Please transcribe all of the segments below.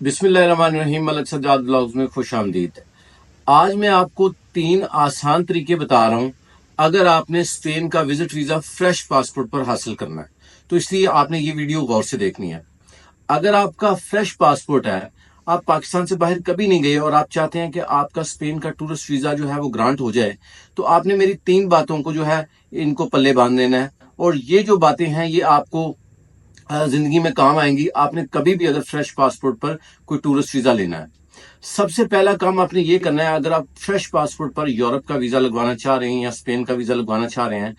बिस्मिल्लाहिर्रहमानिर्रहीम। मलक सज्जाद ब्लॉग्स में खुश आमदीद। आज मैं आपको 3 आसान तरीके बता रहा हूं अगर आपने स्पेन का विजिट वीजा फ्रेश पासपोर्ट पर हासिल करना है, तो इसलिए आपने ये वीडियो गौर से देखनी है। अगर आपका फ्रेश पासपोर्ट है, आप पाकिस्तान से बाहर कभी नहीं गए और आप चाहते हैं कि आपका स्पेन का टूरिस्ट वीजा जो है वो ग्रांट हो जाए, तो आपने मेरी 3 बातों को जो है इनको पल्ले बांध लेना है। और ये जो बातें हैं ये आपको जिंदगी में काम आएंगी। आपने कभी भी अगर फ्रेश पासपोर्ट पर कोई टूरिस्ट वीजा लेना है, सबसे पहला काम आपने ये करना है। अगर आप फ्रेश पासपोर्ट पर यूरोप का वीजा लगवाना चाह रहे हैं या स्पेन का वीजा लगवाना चाह रहे हैं,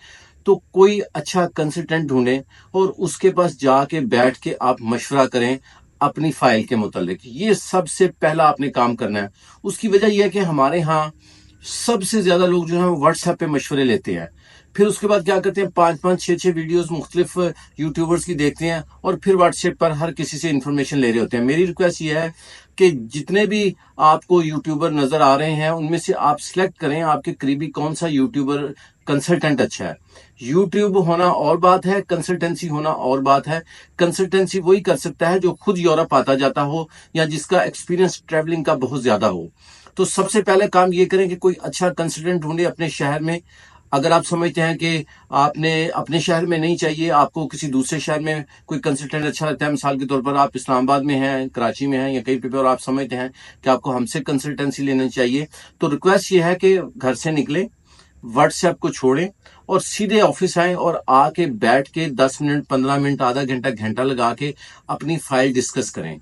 तो कोई अच्छा कंसल्टेंट ढूंढें और उसके पास जाके बैठ के आप मशवरा करें अपनी फाइल के मुतालिक। ये सबसे पहला आपने काम करना है। उसकी वजह यह है कि हमारे यहाँ सबसे ज्यादा लोग जो है व्हाट्सएप पे मशवरे लेते हैं, फिर उसके बाद क्या करते हैं 5-5, 6-6 वीडियोस मुख्तलिफ यूट्यूबर्स की देखते हैं और फिर व्हाट्सएप पर हर किसी से इंफॉर्मेशन ले रहे होते हैं। मेरी रिक्वेस्ट ये है कि जितने भी आपको यूट्यूबर नजर आ रहे हैं उनमें से आप सिलेक्ट करें आपके करीबी कौन सा यूट्यूबर कंसल्टेंट अच्छा है। यूट्यूब होना और बात है, कंसल्टेंसी होना और बात है। कंसल्टेंसी वही कर सकता है जो खुद यूरोप आता जाता हो या जिसका एक्सपीरियंस ट्रैवलिंग का बहुत ज्यादा हो। तो सबसे पहले काम ये करें कि कोई अच्छा कंसल्टेंट ढूंढे अपने शहर में। अगर आप समझते हैं कि आपने अपने शहर में नहीं चाहिए, आपको किसी दूसरे शहर में कोई कंसल्टेंट अच्छा लगता है, मिसाल के तौर पर आप इस्लामाबाद में हैं, कराची में हैं या कहीं पे और आप समझते हैं कि आपको हमसे कंसल्टेंसी लेनी चाहिए, तो रिक्वेस्ट ये है कि घर से निकलें, व्हाट्सएप को छोड़ें और सीधे ऑफिस आए और आके बैठ के 10 मिनट, 15 मिनट, आधा घंटा, घंटा लगा के अपनी फाइल डिस्कस करें।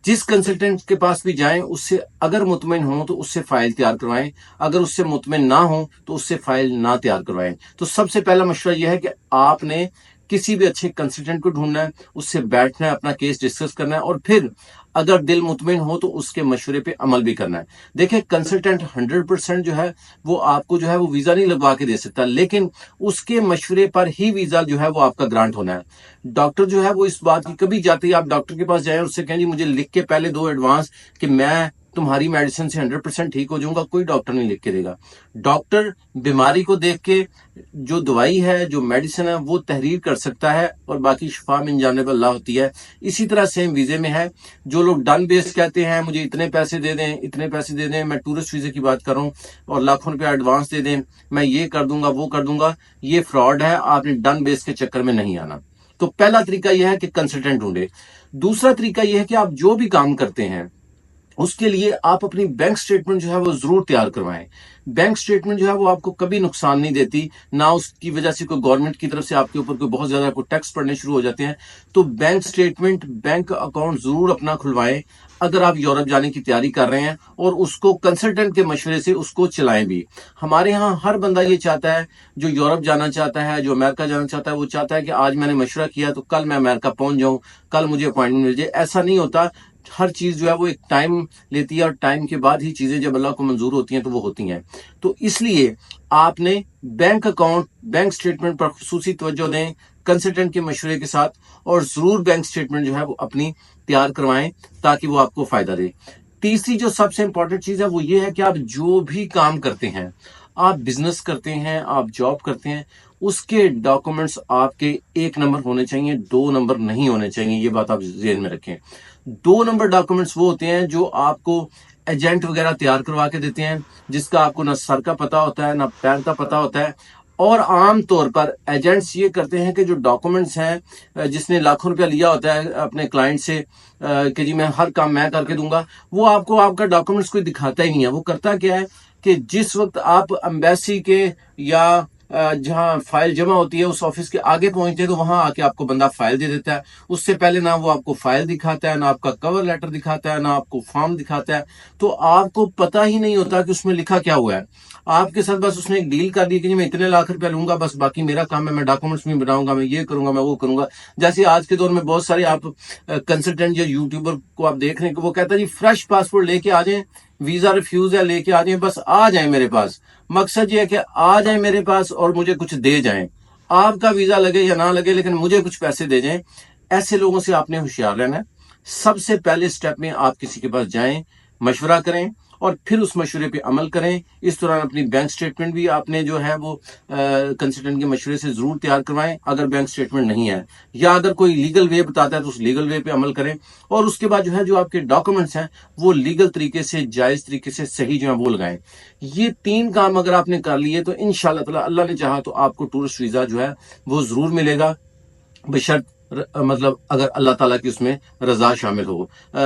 जिस कंसल्टेंट के पास भी जाएं उससे अगर मुतमिन हो तो उससे फाइल तैयार करवाएं, अगर उससे मुतमिन ना हो तो उससे फाइल ना तैयार करवाएं। तो सबसे पहला मशवरा यह है कि आपने किसी भी अच्छे कंसल्टेंट को ढूंढना है, उससे बैठना है, अपना केस डिस्कस करना है और फिर अगर दिल मुतमिन हो तो उसके मशवरे पे अमल भी करना है। देखिए, कंसल्टेंट 100% जो है वो आपको जो है वो वीजा नहीं लगवा के दे सकता, लेकिन उसके मशवरे पर ही वीजा जो है वो आपका ग्रांट होना है। डॉक्टर जो है वो इस बात की कभी जाते ही आप डॉक्टर के पास जाए और उससे कहें जी मुझे लिख के पहले दो एडवांस कि मैं तुम्हारी मेडिसिन से 100% ठीक हो जाऊंगा, कोई डॉक्टर नहीं लिख के देगा। डॉक्टर बीमारी को देख के जो दवाई है, जो मेडिसिन है, वो तहरीर कर सकता है और बाकी शिफा मिन जानिब अल्लाह होती है। इसी तरह सेम वीजे में है। जो लोग डन बेस कहते हैं मुझे इतने पैसे दे दें, इतने पैसे दे दें, मैं टूरिस्ट वीजे की बात कर रहा हूँ और लाखों रुपया एडवांस दे दें, मैं ये कर दूंगा वो कर दूंगा, ये फ्रॉड है। आपने डन बेस के चक्कर में नहीं आना। तो पहला तरीका यह है कि कंसल्टेंट ढूंढे। दूसरा तरीका यह है कि आप जो भी काम करते हैं उसके लिए आप अपनी बैंक स्टेटमेंट जो है वो जरूर तैयार करवाएं। बैंक स्टेटमेंट जो है वो आपको कभी नुकसान नहीं देती, ना उसकी वजह से कोई गवर्नमेंट की तरफ से आपके ऊपर कोई बहुत ज्यादा कोई टैक्स पड़ने शुरू हो जाते हैं। तो बैंक स्टेटमेंट, बैंक अकाउंट जरूर अपना खुलवाएं अगर आप यूरोप जाने की तैयारी कर रहे हैं और उसको कंसल्टेंट के मशवरे से उसको चलाएं भी। हमारे यहाँ हर बंदा ये चाहता है, जो यूरोप जाना चाहता है, जो अमेरिका जाना चाहता है, वो चाहता है कि आज मैंने मशवरा किया तो कल मैं अमेरिका पहुंच जाऊं, कल मुझे अपॉइंटमेंट मिल जाए। ऐसा नहीं होता। हर चीज जो है वो एक टाइम लेती है और टाइम के बाद ही चीजें जब अल्लाह को मंजूर होती हैं तो वो होती हैं। तो इसलिए आपने बैंक अकाउंट, बैंक स्टेटमेंट पर खुसूसी तवज्जो दें कंसल्टेंट के मशवरे के साथ और जरूर बैंक स्टेटमेंट जो है वो अपनी तैयार करवाएं ताकि वो आपको फायदा दे। तीसरी जो सबसे इंपॉर्टेंट चीज है वो ये है कि आप जो भी काम करते हैं, आप बिजनेस करते हैं, आप जॉब करते हैं, उसके डॉक्यूमेंट्स आपके 1 नंबर होने चाहिए, 2 नंबर नहीं होने चाहिए। ये बात आप ज़हन में रखें। 2 नंबर डॉक्यूमेंट्स वो होते हैं जो आपको एजेंट वगैरह तैयार करवा के देते हैं, जिसका आपको ना सर का पता होता है ना पैर का पता होता है। और आम तौर पर एजेंट्स ये करते हैं कि जो डॉक्यूमेंट्स हैं, जिसने लाखों रुपया लिया होता है अपने क्लाइंट से कि जी मैं हर काम मैं करके दूंगा, वो आपको आपका डॉक्यूमेंट्स कोई दिखाता ही नहीं है। वो करता क्या है कि जिस वक्त आप एम्बेसी के या जहां फाइल जमा होती है उस ऑफिस के आगे पहुंचते हैं तो वहां आके आपको बंदा फाइल दे देता है। उससे पहले ना वो आपको फाइल दिखाता है, ना आपका कवर लेटर दिखाता है, ना आपको फॉर्म दिखाता है। तो आपको पता ही नहीं होता कि उसमें लिखा क्या हुआ है। आपके साथ बस उसने एक डील कर दी कि मैं इतने लाख रुपया लूंगा, बस बाकी मेरा काम है, मैं डॉक्यूमेंट्स भी बनाऊंगा, मैं ये करूंगा, मैं वो करूंगा। जैसे आज के दौर में बहुत सारे आप कंसल्टेंट या यूट्यूबर को आप देख रहे हैं कि वो कहता है जी फ्रेश पासपोर्ट लेके आ जाए, वीजा रिफ्यूज है लेके आ जाए, बस आ जाए मेरे पास। मकसद ये है कि आ जाए मेरे पास और मुझे कुछ दे जाएं। आपका वीजा लगे या ना लगे लेकिन मुझे कुछ पैसे दे जाएं। ऐसे लोगों से आपने होशियार रहना है। सबसे पहले स्टेप में आप किसी के पास जाएं, मशवरा करें اور پھر اس مشورے پہ عمل کریں. اس دوران اپنی بینک سٹیٹمنٹ بھی آپ نے جو ہے وہ کنسلٹنٹ کے مشورے سے ضرور تیار کروائیں اگر بینک سٹیٹمنٹ نہیں ہے, یا اگر کوئی لیگل وے بتاتا ہے تو اس لیگل وے پہ عمل کریں. اور اس کے بعد جو ہے جو آپ کے ڈاکومنٹس ہیں وہ لیگل طریقے سے, جائز طریقے سے صحیح جو ہے وہ لگائیں. یہ 3 کام اگر آپ نے کر لیے تو انشاءاللہ تعالی اللہ نے چاہا تو آپ کو ٹورسٹ ویزا جو ہے وہ ضرور ملے گا, بشرط مطلب اگر اللہ تعالیٰ کی اس میں رضا شامل ہو.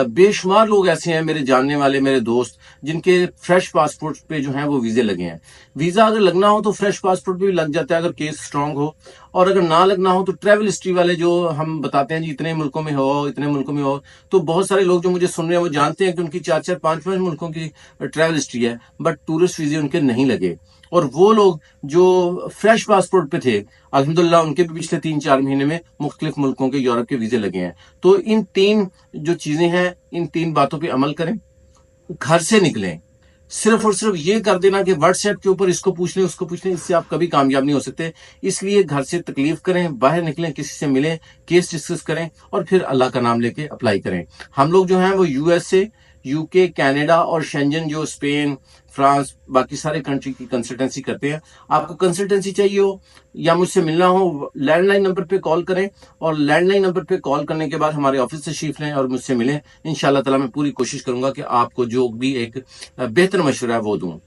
بے شمار لوگ ایسے ہیں میرے جاننے والے, میرے دوست, جن کے فریش پاسپورٹ پہ جو ہیں وہ ویزے لگے ہیں. ویزا اگر لگنا ہو تو فریش پاسپورٹ پہ بھی لگ جاتا ہے اگر کیس سٹرونگ ہو, اور اگر نہ لگنا ہو تو ٹریول ہسٹری والے جو ہم بتاتے ہیں جی اتنے ملکوں میں ہو, اتنے ملکوں میں ہو, تو بہت سارے لوگ جو مجھے سن رہے ہیں وہ جانتے ہیں کہ ان کی 4-4, 5-5 ملکوں کی ٹریول ہسٹری ہے, بٹ ٹورسٹ ویزے ان کے نہیں لگے. اور وہ لوگ جو فریش پاسپورٹ پہ تھے الحمدللہ ان کے بھی پچھلے 3-4 مہینے میں مختلف ملکوں کے یورپ کے ویزے لگے ہیں. تو ان 3 جو چیزیں ہیں, ان 3 باتوں پہ عمل کریں. گھر سے نکلیں, صرف اور صرف یہ کر دینا کہ واٹس ایپ کے اوپر اس کو پوچھ لیں اس کو پوچھ لیں, اس سے آپ کبھی کامیاب نہیں ہو سکتے. اس لیے گھر سے تکلیف کریں, باہر نکلیں, کسی سے ملیں, کیس ڈسکس کریں, اور پھر اللہ کا نام لے کے اپلائی کریں. ہم لوگ جو ہیں وہ USA, UK, کینیڈا اور شینجن جو اسپین, فرانس, باقی سارے کنٹری کی کنسلٹنسی کرتے ہیں. آپ کو کنسلٹنسی چاہیے ہو یا مجھ سے ملنا ہو, لینڈ لائن نمبر پہ کال کریں, اور لینڈ لائن نمبر پہ کال کرنے کے بعد ہمارے آفس سے تشریف لیں اور مجھ سے ملیں. انشاءاللہ تعالی میں پوری کوشش کروں گا کہ آپ کو جو بھی ایک بہتر مشورہ ہے وہ دوں.